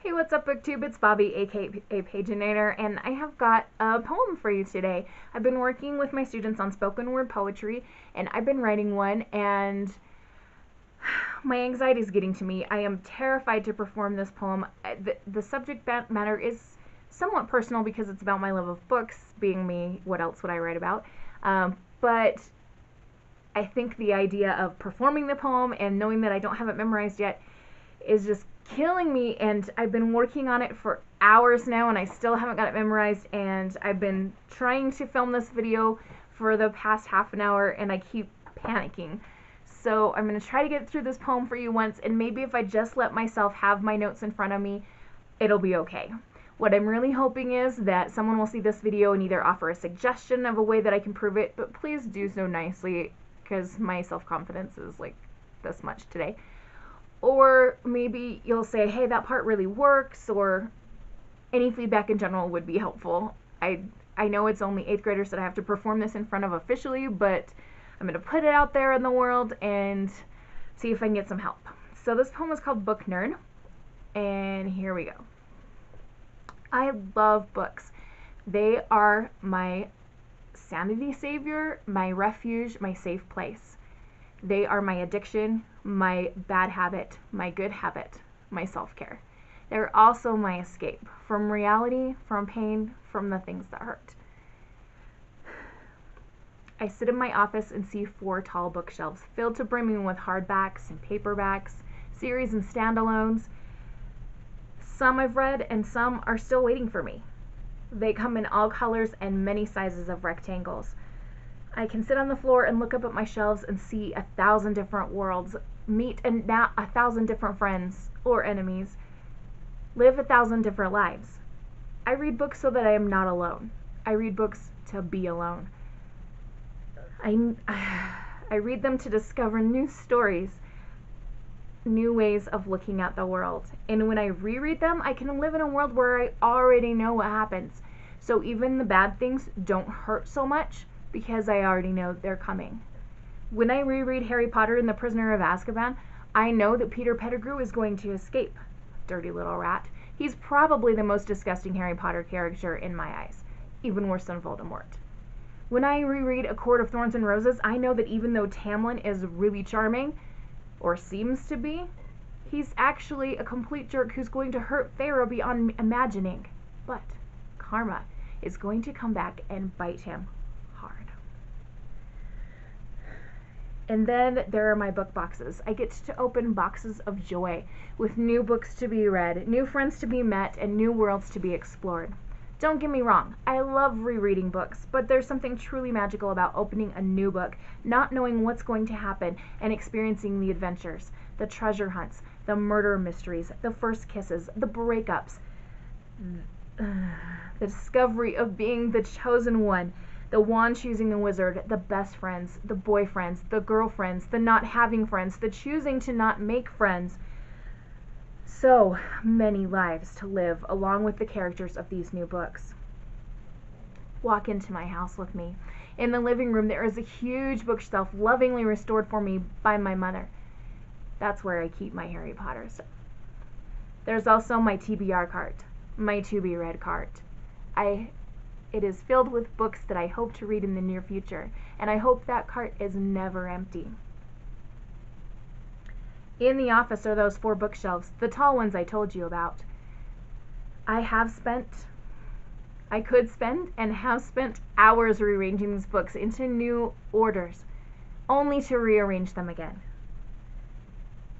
Hey, what's up, BookTube? It's Bobby, aka Paginator, and I have got a poem for you today. I've been working with my students on spoken word poetry, and I've been writing one, and my anxiety is getting to me. I am terrified to perform this poem. The subject matter is somewhat personal because it's about my love of books. Being me, what else would I write about? But I think the idea of performing the poem and knowing that I don't have it memorized yet is just killing me, and I've been working on it for hours now and I still haven't got it memorized, and I've been trying to film this video for the past half an hour and I keep panicking. So I'm going to try to get through this poem for you once, and maybe if I just let myself have my notes in front of me, it'll be okay. What I'm really hoping is that someone will see this video and either offer a suggestion of a way that I can prove it, but please do so nicely because my self-confidence is like this much today. Or maybe you'll say, hey, that part really works, or any feedback in general would be helpful. I know it's only 8th graders that I have to perform this in front of officially, but I'm going to put it out there in the world and see if I can get some help. So this poem is called Book Nerd, and here we go. I love books. They are my sanity savior, my refuge, my safe place. They are my addiction, my bad habit, my good habit, my self-care. They're also my escape from reality, from pain, from the things that hurt. I sit in my office and see 4 tall bookshelves filled to brimming with hardbacks and paperbacks, series and standalones. Some I've read and some are still waiting for me. They come in all colors and many sizes of rectangles. I can sit on the floor and look up at my shelves and see 1,000 different worlds, meet 1,000 different friends or enemies, live 1,000 different lives. I read books so that I am not alone. I read books to be alone. I read them to discover new stories, new ways of looking at the world. And when I reread them, I can live in a world where I already know what happens. So even the bad things don't hurt so much because I already know they're coming. When I reread Harry Potter and the Prisoner of Azkaban, I know that Peter Pettigrew is going to escape. Dirty little rat. He's probably the most disgusting Harry Potter character in my eyes, even worse than Voldemort. When I reread A Court of Thorns and Roses, I know that even though Tamlin is really charming, or seems to be, he's actually a complete jerk who's going to hurt Feyre beyond imagining. But karma is going to come back and bite him hard. And then there are my book boxes. I get to open boxes of joy with new books to be read, new friends to be met, and new worlds to be explored. Don't get me wrong, I love rereading books, but there's something truly magical about opening a new book, not knowing what's going to happen, and experiencing the adventures, the treasure hunts, the murder mysteries, the first kisses, the breakups, the discovery of being the chosen one, the wand choosing the wizard, the best friends, the boyfriends, the girlfriends, the not having friends, the choosing to not make friends. So many lives to live along with the characters of these new books. Walk into my house with me. In the living room there is a huge bookshelf lovingly restored for me by my mother. That's where I keep my Harry Potter stuff. There's also my TBR cart, my to be read cart. It is filled with books that I hope to read in the near future, and I hope that cart is never empty. In the office are those 4 bookshelves, the tall ones I told you about. I could spend and have spent hours rearranging these books into new orders, only to rearrange them again.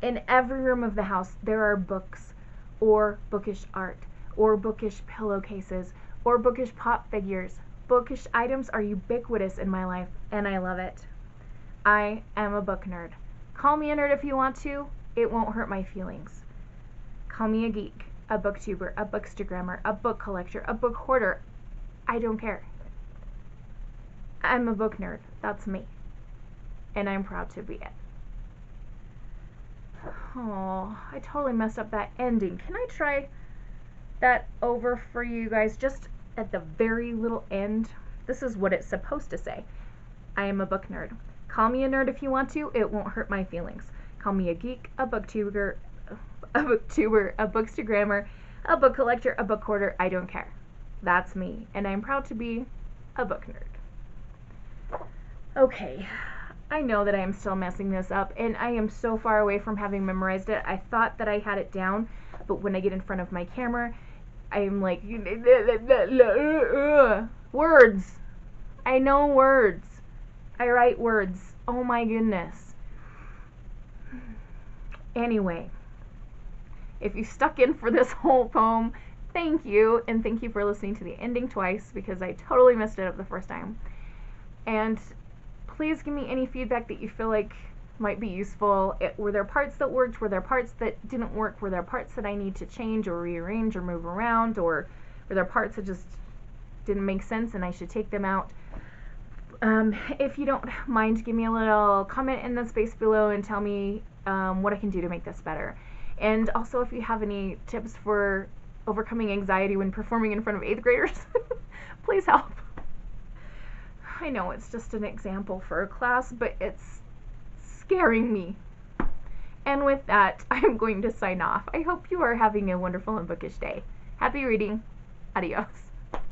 In every room of the house there are books, or bookish art, or bookish pillowcases, or bookish pop figures. Bookish items are ubiquitous in my life, and I love it. I am a book nerd. Call me a nerd if you want to, it won't hurt my feelings. Call me a geek, a booktuber, a bookstagrammer, a book collector, a book hoarder. I don't care. I'm a book nerd, that's me. And I'm proud to be it. Oh, I totally messed up that ending. Can I try that over for you guys just at the very little end? This is what it's supposed to say. I am a book nerd. Call me a nerd if you want to, it won't hurt my feelings. Call me a geek, a booktuber, a bookstagrammer, a book collector, a book hoarder, I don't care. That's me, and I'm proud to be a book nerd. Okay, I know that I am still messing this up, and I am so far away from having memorized it. I thought that I had it down, but when I get in front of my camera, I'm like, words. I know words. I write words. Oh my goodness. Anyway, if you stuck in for this whole poem, thank you, and thank you for listening to the ending twice, because I totally messed it up the first time. And please give me any feedback that you feel like might be useful. Were there parts that worked? Were there parts that didn't work? Were there parts that I need to change or rearrange or move around? Or were there parts that just didn't make sense and I should take them out? If you don't mind, give me a little comment in the space below and tell me what I can do to make this better. And also, if you have any tips for overcoming anxiety when performing in front of 8th graders, please help. I know it's just an example for a class, but it's scaring me. And with that, I'm going to sign off. I hope you are having a wonderful and bookish day. Happy reading. Adios.